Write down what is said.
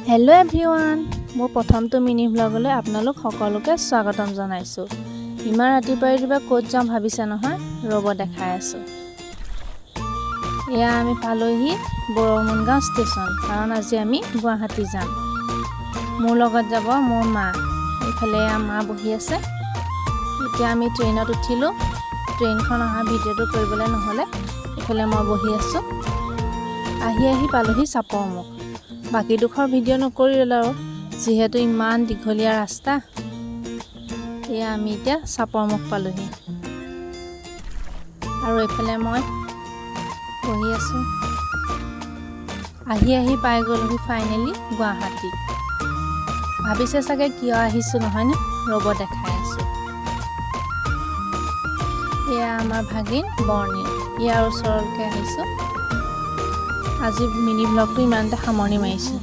Hello' everyone, মোৰ প্ৰথমটো mini ভ্লগলৈ আপোনালোক সকলোকে স্বাগতম জনাইছোঁ। ইমান ৰাতিপুৱা ক'ত যাম ভাবিছে নহয়, ৰ'ব দেখাই আছোঁ। এয়া আমি পালোহি বৰমুণ্ডগাঁও ষ্টেচন, কাৰণ আজি আমি গুৱাহাটী যাম। মোৰ লগত যাব মোৰ মা, এইফালে মা বহি আছে। এতিয়া আমি ট্ৰেইনত উঠিলোঁ। ট্ৰেইনখন অহা ভিডিঅ'টো কৰিবলৈ নহ'লে, এইফালে মই বহি আছোঁ। আহি পালোহি চাপৰমুখ। বাকীডোখৰ ভিডিঅ' নকৰিলোঁ আৰু, যিহেতু ইমান দীঘলীয়া ৰাস্তা। এয়া আমি এতিয়া চাপৰমুখ পালোহি আৰু এইফালে মই বহি আছোঁ। আহি পাই গ'লোহি ফাইনেলি গুৱাহাটী। ভাবিছে চাগে কিয় আহিছোঁ নহয়নে? ৰ'ব দেখাই আছোঁ। এয়া আমাৰ ভাগিন বৰ্ণি, ইয়াৰ ওচৰলৈকে আহিছোঁ। আজি মিনি ভ্লগটো ইমানতে সামৰণি মাৰিছোঁ।